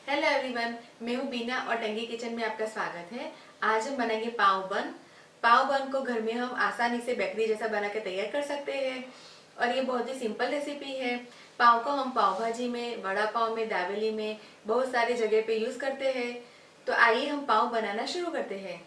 Hello everyone, मैं हूँ बीना और टंगी किचन में आपका स्वागत है। आज हम बनाएंगे पाव बन। पाव बन को घर में हम आसानी से बेकरी जैसा बना के तैयार कर सकते हैं और ये बहुत ही सिंपल रेसिपी है। पाव को हम पाव भाजी में, बड़ा पाव में, दाबेली में बहुत सारी जगह पे यूज करते हैं। तो आइए हम पाव बनाना शुरू करते हैं।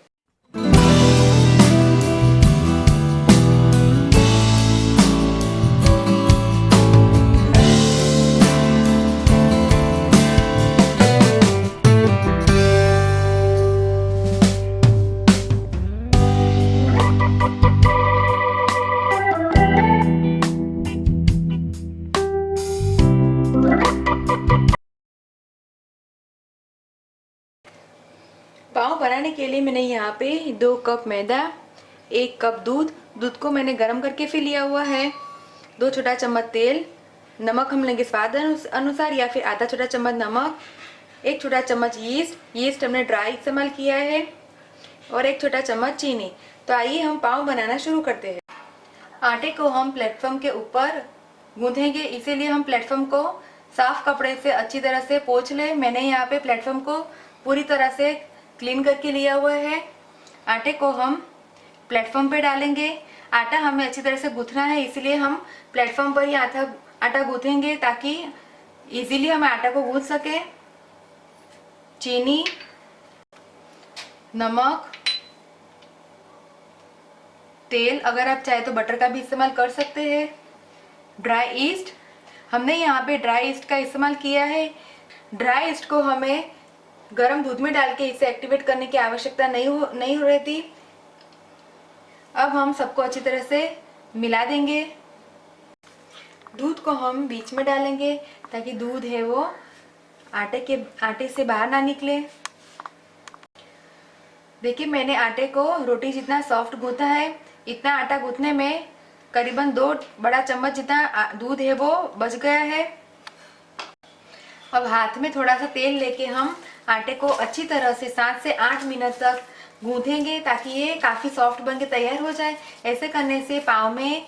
पाव बनाने के लिए मैंने यहाँ पे 2 कप मैदा, 1 कप दूध को मैंने गर्म करके फिर लिया हुआ है, 2 छोटा चम्मच तेल, नमक हम लेंगे स्वाद अनुसार या फिर आधा छोटा चम्मच नमक, 1 छोटा चम्मच यीस्ट हमने ड्राई इस्तेमाल किया है और 1 छोटा चम्मच चीनी। तो आइए हम पाव बनाना शुरू करते हैं। आटे को हम प्लेटफॉर्म के ऊपर गूंथेंगे, इसीलिए हम प्लेटफॉर्म को साफ कपड़े से अच्छी तरह से पोंछ लें। मैंने यहाँ पे प्लेटफॉर्म को पूरी तरह से क्लीन करके लिया हुआ है। आटे को हम प्लेटफॉर्म पे डालेंगे। आटा हमें अच्छी तरह से गूंथना है, इसलिए हम प्लेटफॉर्म पर ही आटा गूंथेंगे ताकि इजीली हम आटा को गूंथ सके। चीनी, नमक, तेल, अगर आप चाहे तो बटर का भी इस्तेमाल कर सकते हैं। ड्राई ईस्ट, हमने यहाँ पे ड्राई ईस्ट का इस्तेमाल किया है। ड्राई ईस्ट को हमें गर्म दूध में डाल के इसे एक्टिवेट करने की आवश्यकता नहीं हो रही थी। अब हम सबको अच्छी तरह से मिला देंगे। दूध को हम बीच में डालेंगे ताकि दूध है वो आटे से बाहर ना निकले। देखिए, मैंने आटे को रोटी जितना सॉफ्ट गूंथा है। इतना आटा गूंथने में करीबन 2 बड़ा चम्मच जितना दूध है वो बच गया है। अब हाथ में थोड़ा सा तेल लेके हम आटे को अच्छी तरह से 7 से 8 मिनट तक गूंथेंगे ताकि ये काफ़ी सॉफ्ट बन के तैयार हो जाए। ऐसे करने से पाव में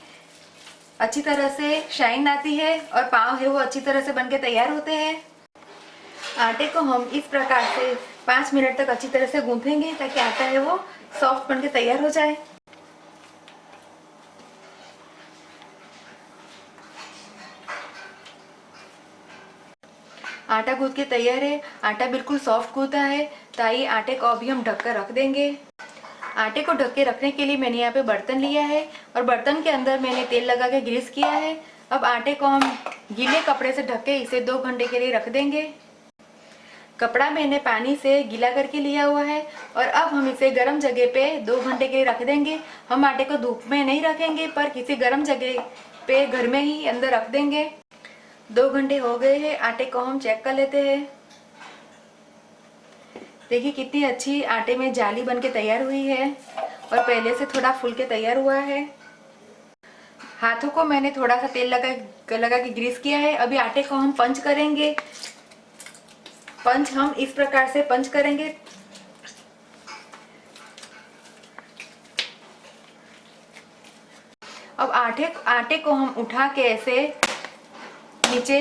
अच्छी तरह से शाइन आती है और पाव है वो अच्छी तरह से बन के तैयार होते हैं। आटे को हम इस प्रकार से 5 मिनट तक अच्छी तरह से गूंथेंगे ताकि आटा है वो सॉफ्ट बन के तैयार हो जाए। आटा गूंथ के तैयार है। आटा बिल्कुल सॉफ्ट गूंथा है। तो आइए आटे को अभी हम ढक कर रख देंगे। आटे को ढक के रखने के लिए मैंने यहाँ पे बर्तन लिया है और बर्तन के अंदर मैंने तेल लगा के ग्रीस किया है। अब आटे को हम गीले कपड़े से ढक के इसे 2 घंटे के लिए रख देंगे। कपड़ा मैंने पानी से गीला करके लिया हुआ है और अब हम इसे गर्म जगह पे 2 घंटे के लिए रख देंगे। हम आटे को धूप में नहीं रखेंगे पर किसी गर्म जगह पे घर में ही अंदर रख देंगे। 2 घंटे हो गए हैं। आटे को हम चेक कर लेते हैं। देखिए कितनी अच्छी आटे में जाली बन के तैयार हुई है और पहले से थोड़ा फूल के तैयार हुआ है। हाथों को मैंने थोड़ा सा तेल लगा के ग्रीस किया है। अभी आटे को हम पंच करेंगे। पंच हम इस प्रकार से पंच करेंगे। अब आटे को हम उठा के ऐसे नीचे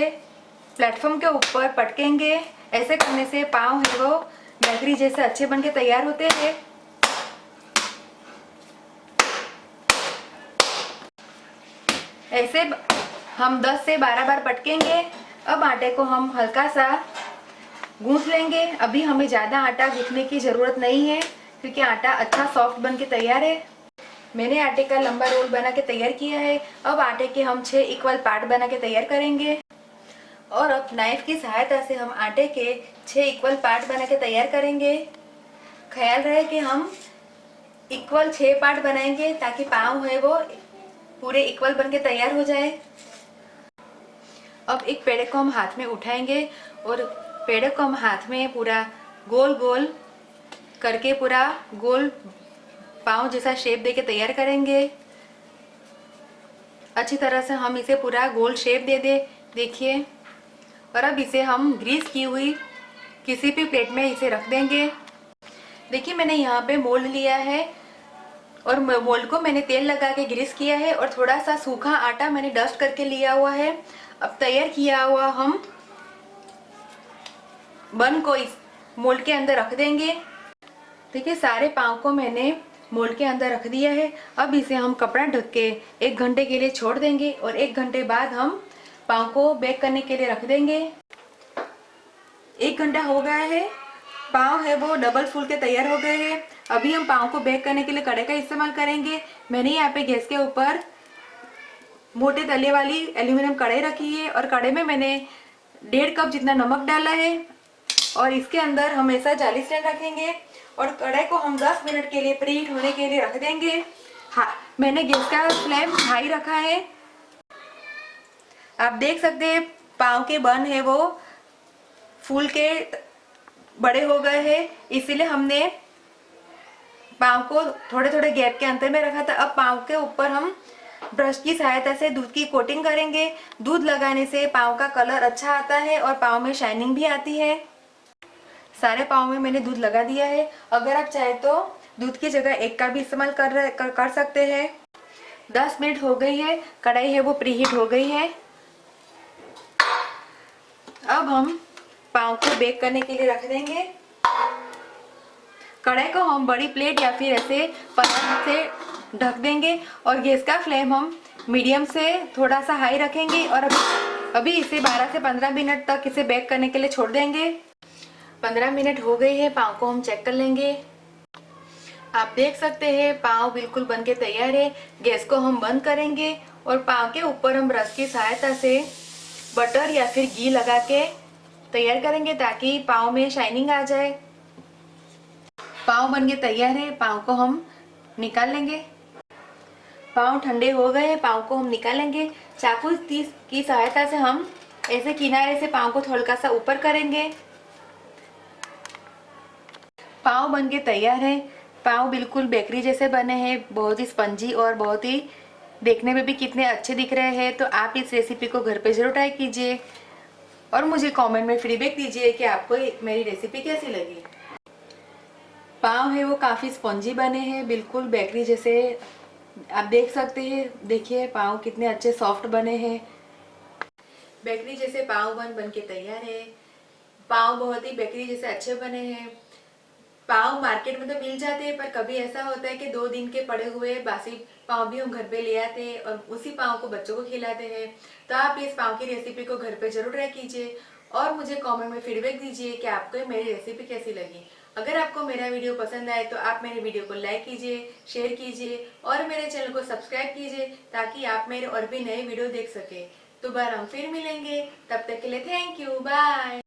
प्लेटफॉर्म के ऊपर पटकेंगे। ऐसे करने से पाव है वो बेकरी जैसे अच्छे बनके तैयार होते हैं। ऐसे हम 10 से 12 बार पटकेंगे। अब आटे को हम हल्का सा गूंथ लेंगे। अभी हमें ज़्यादा आटा गूंथने की ज़रूरत नहीं है क्योंकि आटा अच्छा सॉफ्ट बनके तैयार है। मैंने आटे का लंबा रोल बना के तैयार किया है। अब आटे के हम 6 इक्वल पार्ट बना के तैयार करेंगे और अब नाइफ की सहायता से हम आटे के 6 इक्वल पार्ट बना के तैयार करेंगे। ख्याल रहे कि हम इक्वल 6 पार्ट बनाएंगे ताकि पाव है वो पूरे इक्वल बन के तैयार हो जाए। अब एक पेड़े को हम हाथ में उठाएंगे और पेड़े को हम हाथ में पूरा गोल गोल करके पूरा गोल पाव जैसा शेप देके तैयार करेंगे। अच्छी तरह से हम इसे पूरा गोल शेप दे देखिए। और अब इसे हम ग्रीस की हुई किसी भी प्लेट में इसे रख देंगे। देखिए मैंने यहाँ पे मोल्ड लिया है और मोल्ड को मैंने तेल लगा के ग्रीस किया है और थोड़ा सा सूखा आटा मैंने डस्ट करके लिया हुआ है। अब तैयार किया हुआ हम बन को इस मोल्ड के अंदर रख देंगे। देखिए सारे पाव को मैंने मोल्ड के अंदर रख दिया है। अब इसे हम कपड़ा ढक के 1 घंटे के लिए छोड़ देंगे और 1 घंटे बाद हम पाव को बेक करने के लिए रख देंगे। 1 घंटा हो गया है, पाव है वो डबल फूल के तैयार हो गए हैं। अभी हम पाव को बेक करने के लिए कढ़ाई का इस्तेमाल करेंगे। मैंने यहाँ पे गैस के ऊपर मोटे तले वाली एल्यूमिनियम कढ़ाई रखी है और कढ़ाई में मैंने 1.5 कप जितना नमक डाला है और इसके अंदर हम ऐसा जाली स्टैंड रखेंगे और कढ़ाई को हम 10 मिनट के लिए प्रीहीट होने के लिए रख देंगे। हाँ, मैंने गैस का फ्लेम हाई रखा है। आप देख सकते हैं पाव के बन है वो फूल के बड़े हो गए हैं, इसीलिए हमने पाव को थोड़े थोड़े गैप के अंतर में रखा था। अब पाव के ऊपर हम ब्रश की सहायता से दूध की कोटिंग करेंगे। दूध लगाने से पाव का कलर अच्छा आता है और पाव में शाइनिंग भी आती है। सारे पाव में मैंने दूध लगा दिया है। अगर आप चाहे तो दूध की जगह एग का भी इस्तेमाल कर सकते हैं। 10 मिनट हो गई है, कढ़ाई है वो प्रीहीट हो गई है। अब हम पाव को बेक करने के लिए रख देंगे। कढ़ाई को हम बड़ी प्लेट या फिर ऐसे परात से ढक देंगे और गैस का फ्लेम हम मीडियम से थोड़ा सा हाई रखेंगे और अभी इसे 12 से 15 मिनट तक इसे बेक करने के लिए छोड़ देंगे। 15 मिनट हो गई है, पाव को हम चेक कर लेंगे। आप देख सकते हैं पाव बिल्कुल बनके तैयार है। गैस को हम बंद करेंगे और पाव के ऊपर हम ब्रश की सहायता से बटर या फिर घी लगा के तैयार करेंगे ताकि पाव में शाइनिंग आ जाए। पाव बनके तैयार है, पाव को हम निकाल लेंगे। पाव ठंडे हो गए, पाव को हम निकालेंगे। चाकू की सहायता से हम ऐसे किनारे से पाव को थोड़ा सा ऊपर करेंगे। पाव बनके तैयार है। पाव बिल्कुल बेकरी जैसे बने हैं, बहुत ही स्पंजी और बहुत ही देखने में भी कितने अच्छे दिख रहे हैं। तो आप इस रेसिपी को घर पे जरूर ट्राई कीजिए और मुझे कमेंट में फीडबैक दीजिए कि आपको मेरी रेसिपी कैसी लगी। पाव है वो काफ़ी स्पंजी बने हैं, बिल्कुल बेकरी जैसे। आप देख सकते हैं, देखिए पाव कितने अच्छे सॉफ्ट बने हैं। बेकरी जैसे पाव बन के तैयार है। पाव बहुत ही बेकरी जैसे अच्छे बने हैं। पाव मार्केट में तो मिल जाते हैं, पर कभी ऐसा होता है कि 2 दिन के पड़े हुए बासी पाव भी हम घर पे ले आते हैं और उसी पाव को बच्चों को खिलाते हैं। तो आप इस पाव की रेसिपी को घर पे जरूर ट्राई कीजिए और मुझे कमेंट में फीडबैक दीजिए कि आपको मेरी रेसिपी कैसी लगी। अगर आपको मेरा वीडियो पसंद आए तो आप मेरे वीडियो को लाइक कीजिए, शेयर कीजिए और मेरे चैनल को सब्सक्राइब कीजिए ताकि आप मेरे और भी नए वीडियो देख सके। दोबारा हम फिर मिलेंगे, तब तक के लिए थैंक यू, बाय।